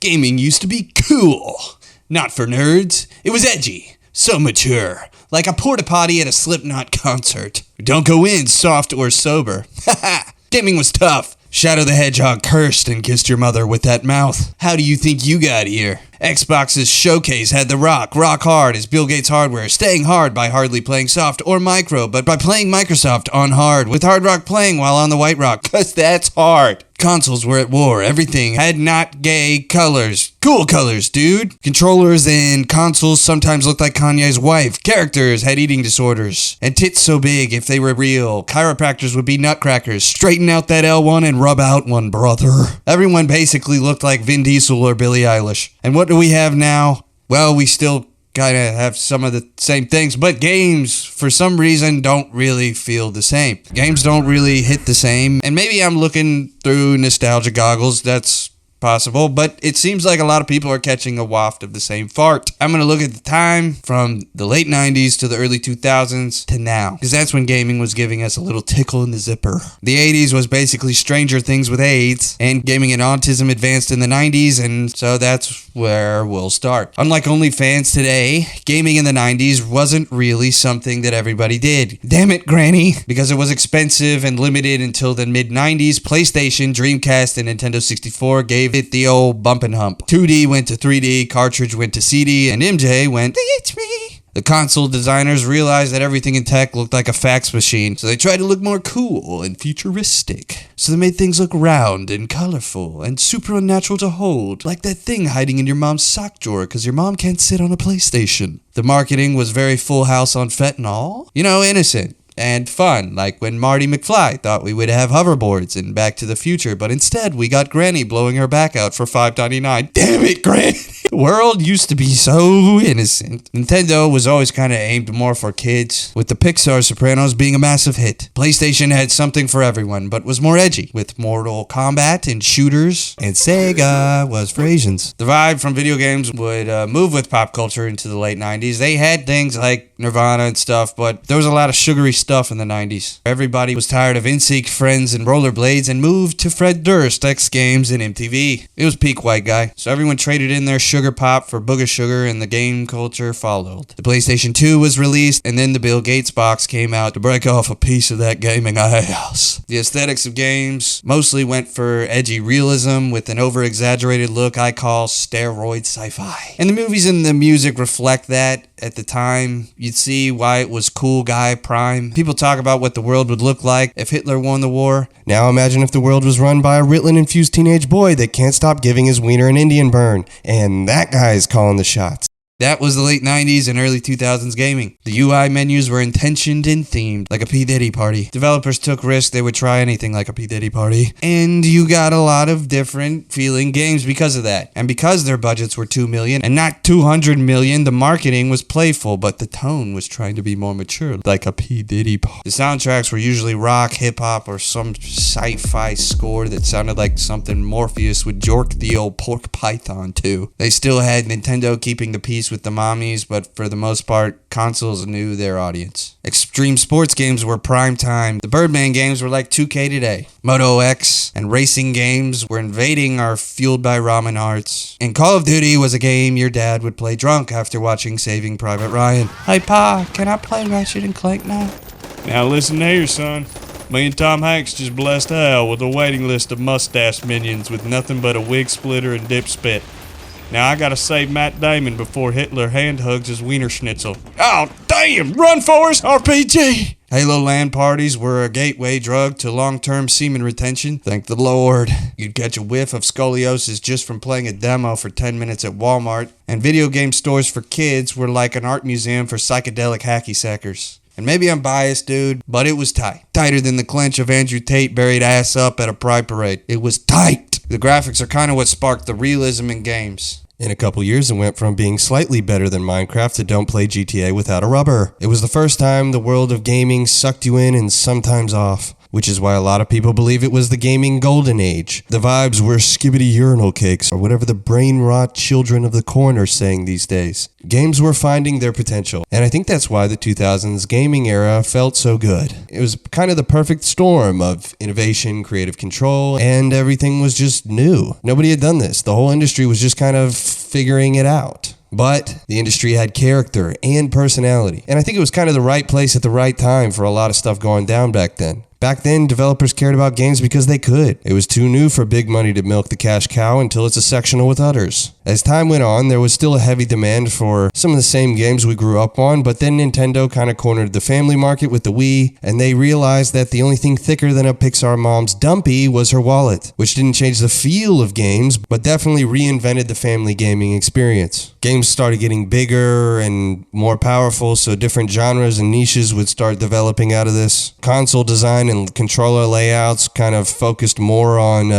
Gaming used to be cool. Not for nerds. It was edgy. So mature. Like a porta potty at a Slipknot concert. Don't go in soft or sober. Haha. Gaming was tough. Shadow the Hedgehog cursed and kissed your mother with that mouth. How do you think you got here? Xbox's showcase had The Rock hard as Bill Gates hardware, staying hard by hardly playing soft or micro, but by playing Microsoft on hard, with Hard Rock playing while on the White Rock, cause that's hard. Consoles were at war. Everything had not gay colors. Cool colors, dude. Controllers and consoles sometimes looked like Kanye's wife. Characters had eating disorders. And tits so big, if they were real, chiropractors would be nutcrackers. Straighten out that L1 and rub out one, brother. Everyone basically looked like Vin Diesel or Billie Eilish. And what do we have now? Well, we still kind of have some of the same things, but games, for some reason, don't really feel the same. Games don't really hit the same, and maybe I'm looking through nostalgia goggles, that's possible, but it seems like a lot of people are catching a waft of the same fart. I'm going to look at the time from the late 90s to the early 2000s to now, because that's when gaming was giving us a little tickle in the zipper. The 80s was basically Stranger Things with AIDS, and gaming and autism advanced in the 90s, and so that's where we'll start. Unlike OnlyFans today, gaming in the 90s wasn't really something that everybody did. Damn it, Granny! Because it was expensive and limited until the mid-90s, PlayStation, Dreamcast, and Nintendo 64 gave it the old bump and hump. 2D went to 3D, cartridge went to CD, and MJ went, it's me. The console designers realized that everything in tech looked like a fax machine, so they tried to look more cool and futuristic. So they made things look round and colorful and super unnatural to hold, like that thing hiding in your mom's sock drawer because your mom can't sit on a PlayStation. The marketing was very Full House on fentanyl. You know, innocent and fun, like when Marty McFly thought we would have hoverboards in Back to the Future, but instead we got Granny blowing her back out for $5.99. Damn it, Granny! The world used to be so innocent. Nintendo was always kind of aimed more for kids, with the Pixar Sopranos being a massive hit. PlayStation had something for everyone, but was more edgy, with Mortal Kombat and shooters, and Sega was for Asians. The vibe from video games would move with pop culture into the late 90s. They had things like Nirvana and stuff, but there was a lot of sugary stuff in the 90s. Everybody was tired of NSYNC, Friends, and rollerblades and moved to Fred Durst, X Games, and MTV. It was peak white guy, so everyone traded in their sugar pop for booger sugar, and the game culture followed. The PlayStation 2 was released, and then the Bill Gates box came out to break off a piece of that gaming ass. The aesthetics of games mostly went for edgy realism with an over-exaggerated look I call steroid sci-fi. And the movies and the music reflect that. At the time, you'd see why it was cool guy prime. People talk about what the world would look like if Hitler won the war. Now imagine if the world was run by a Ritalin-infused teenage boy that can't stop giving his wiener an Indian burn. And that guy's calling the shots. That was the late 90s and early 2000s gaming. The UI menus were intentioned and themed, like a P. Diddy party. Developers took risks they would try anything like a P. Diddy party. And you got a lot of different feeling games because of that. And because their budgets were $2 million and not $200 million, the marketing was playful, but the tone was trying to be more mature, like a P. Diddy party. The soundtracks were usually rock, hip-hop, or some sci-fi score that sounded like something Morpheus would jork the old pork python to. They still had Nintendo keeping the peace with the mommies, but for the most part, consoles knew their audience. Extreme sports games were prime time. The Birdman games were like 2K today. Moto X and racing games were invading our fueled by ramen hearts. And Call of Duty was a game your dad would play drunk after watching Saving Private Ryan. Hey Pa, can I play Ratchet and Clank now? Now listen here, son. Me and Tom Hanks just blessed hell with a waiting list of mustache minions with nothing but a wig splitter and dip spit. Now I gotta save Matt Damon before Hitler hand hugs his wiener schnitzel. Oh, damn! Run, Forrest! RPG! Halo LAN parties were a gateway drug to long-term semen retention. Thank the Lord. You'd catch a whiff of scoliosis just from playing a demo for 10 minutes at Walmart. And video game stores for kids were like an art museum for psychedelic hacky sackers. And maybe I'm biased, dude, but it was tight. Tighter than the clench of Andrew Tate buried ass up at a pride parade. It was tight. The graphics are kind of what sparked the realism in games. In a couple years, it went from being slightly better than Minecraft to don't play GTA without a rubber. It was the first time the world of gaming sucked you in and sometimes off. which is why a lot of people believe it was the gaming golden age. The vibes were skibbity urinal cakes, or whatever the brain rot children of the corn are saying these days. Games were finding their potential, and I think that's why the 2000s gaming era felt so good. It was kind of the perfect storm of innovation, creative control, and everything was just new. Nobody had done this. The whole industry was just kind of figuring it out. But the industry had character and personality, and I think it was kind of the right place at the right time for a lot of stuff going down back then. Back then, developers cared about games because they could. It was too new for big money to milk the cash cow until it's a sectional with others. As time went on, there was still a heavy demand for some of the same games we grew up on, but then Nintendo kind of cornered the family market with the Wii, and they realized that the only thing thicker than a Pixar mom's dumpy was her wallet, which didn't change the feel of games, but definitely reinvented the family gaming experience. Games started getting bigger and more powerful, so different genres and niches would start developing out of this. Console design and controller layouts kind of focused more on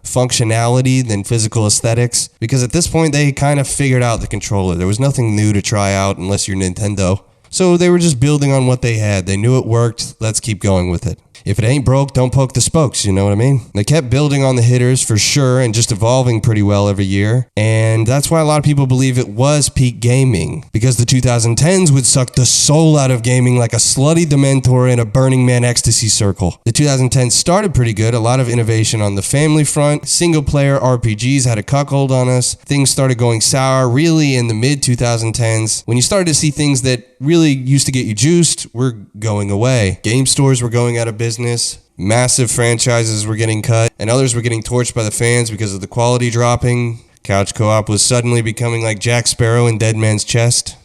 functionality than physical aesthetics, because at this point they kind of figured out the controller. There was nothing new to try out unless you're Nintendo. So they were just building on what they had. They knew it worked. Let's keep going with it. If it ain't broke, don't poke the spokes, you know what I mean? They kept building on the hitters for sure and just evolving pretty well every year. And that's why a lot of people believe it was peak gaming, because the 2010s would suck the soul out of gaming like a slutty Dementor in a Burning Man ecstasy circle. The 2010s started pretty good, a lot of innovation on the family front. Single player RPGs had a cuckold on us. Things started going sour really in the mid 2010s when you started to see things that really used to get you juiced were going away. Game stores were going out of business. Massive franchises were getting cut, and others were getting torched by the fans because of the quality dropping. Couch co-op was suddenly becoming like Jack Sparrow in Dead Man's Chest.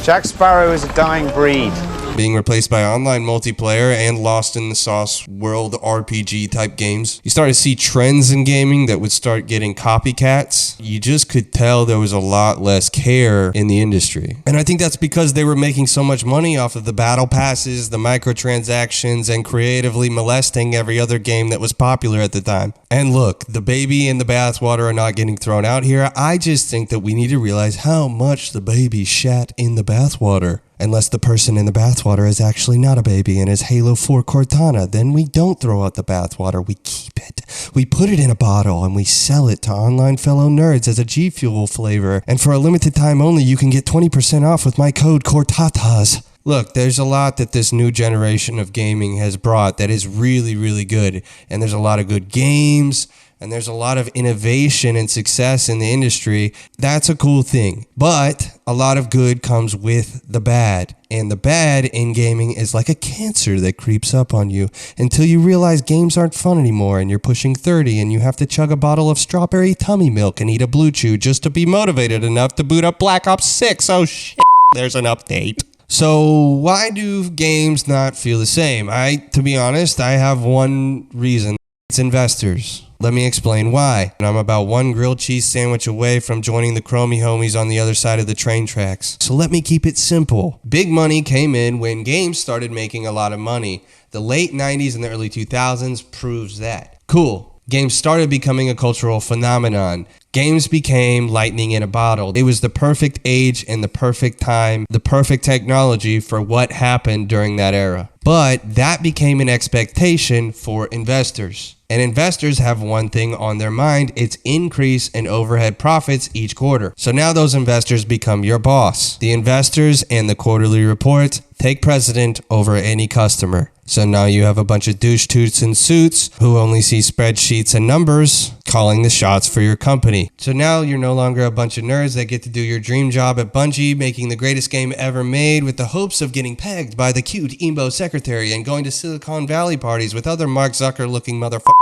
Jack Sparrow is a dying breed. Being replaced by online multiplayer and Lost in the Sauce world RPG type games. You started to see trends in gaming that would start getting copycats. You just could tell there was a lot less care in the industry. And I think that's because they were making so much money off of the battle passes, the microtransactions, and creatively molesting every other game that was popular at the time. And look, the baby and the bathwater are not getting thrown out here. I just think that we need to realize how much the baby shat in the bathwater. Unless the person in the bathwater is actually not a baby and is Halo 4 Cortana, then we don't throw out the bathwater, we keep it. We put it in a bottle and we sell it to online fellow nerds as a G Fuel flavor. And for a limited time only, you can get 20% off with my code CORTATAS. Look, there's a lot that this new generation of gaming has brought that is really, really good. And there's a lot of good games. And there's a lot of innovation and success in the industry. That's a cool thing. But a lot of good comes with the bad. And the bad in gaming is like a cancer that creeps up on you until you realize games aren't fun anymore and you're pushing 30 and you have to chug a bottle of strawberry tummy milk and eat a Blue Chew just to be motivated enough to boot up Black Ops 6. Oh shit, there's an update. So why do games not feel the same? To be honest, I have one reason. It's investors. Let me explain why. I'm about one grilled cheese sandwich away from joining the Chromie homies on the other side of the train tracks. So let me keep it simple. Big money came in when games started making a lot of money. The late 90s and the early 2000s proves that. Cool. Games started becoming a cultural phenomenon. Games became lightning in a bottle. It was the perfect age and the perfect time, the perfect technology for what happened during that era. But that became an expectation for investors. And investors have one thing on their mind, it's increase in overhead profits each quarter. So now those investors become your boss. The investors and the quarterly reports take precedent over any customer. So now you have a bunch of douche toots in suits who only see spreadsheets and numbers calling the shots for your company. So now you're no longer a bunch of nerds that get to do your dream job at Bungie, making the greatest game ever made with the hopes of getting pegged by the cute emo secretary and going to Silicon Valley parties with other Mark Zucker looking motherfuckers.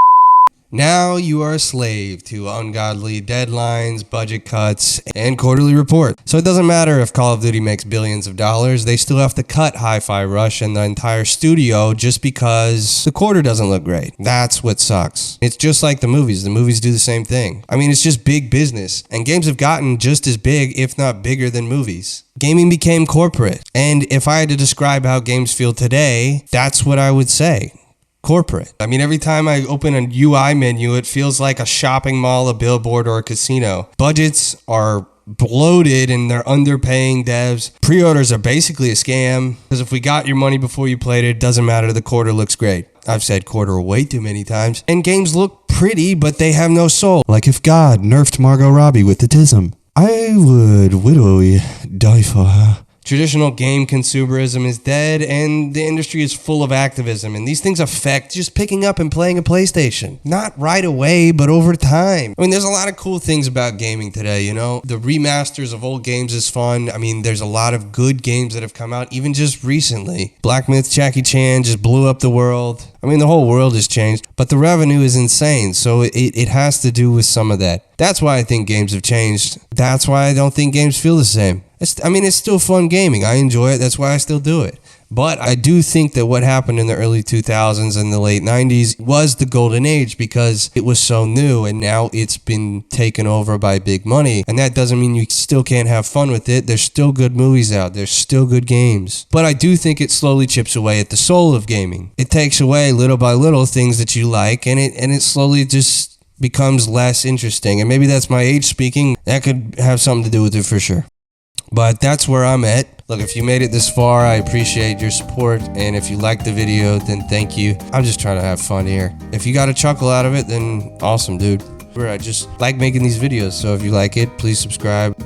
Now you are a slave to ungodly deadlines, budget cuts, and quarterly report. So it doesn't matter if Call of Duty makes billions of dollars, they still have to cut Hi-Fi Rush and the entire studio just because the quarter doesn't look great. That's what sucks. It's just like the movies. The movies do the same thing. I mean, it's just big business. And games have gotten just as big, if not bigger than movies. Gaming became corporate. And if I had to describe how games feel today, that's what I would say. Corporate. I mean, every time I open a UI menu, it feels like a shopping mall, a billboard, or a casino. Budgets are bloated and they're underpaying devs. Pre-orders are basically a scam because if we got your money before you played it, doesn't matter. The quarter looks great. I've said quarter way too many times. And games look pretty, but they have no soul. Like if God nerfed Margot Robbie with autism, I would literally die for her. Traditional game consumerism is dead, and the industry is full of activism, and these things affect just picking up and playing a PlayStation. Not right away, but over time. I mean, there's a lot of cool things about gaming today, you know? The remasters of old games is fun. I mean, there's a lot of good games that have come out, even just recently. Black Myth Jackie Chan just blew up the world. I mean, the whole world has changed, but the revenue is insane, so it has to do with some of that. That's why I think games have changed. That's why I don't think games feel the same. It's still fun gaming. I enjoy it. That's why I still do it. But I do think that what happened in the early 2000s and the late 90s was the golden age because it was so new and now it's been taken over by big money. And that doesn't mean you still can't have fun with it. There's still good movies out. There's still good games. But I do think it slowly chips away at the soul of gaming. It takes away little by little things that you like and it slowly just becomes less interesting. And maybe that's my age speaking. That could have something to do with it for sure. But that's where I'm at. Look, if you made it this far, I appreciate your support. And if you liked the video, then thank you. I'm just trying to have fun here. If you got a chuckle out of it, then awesome, dude. I just like making these videos. So if you like it, please subscribe.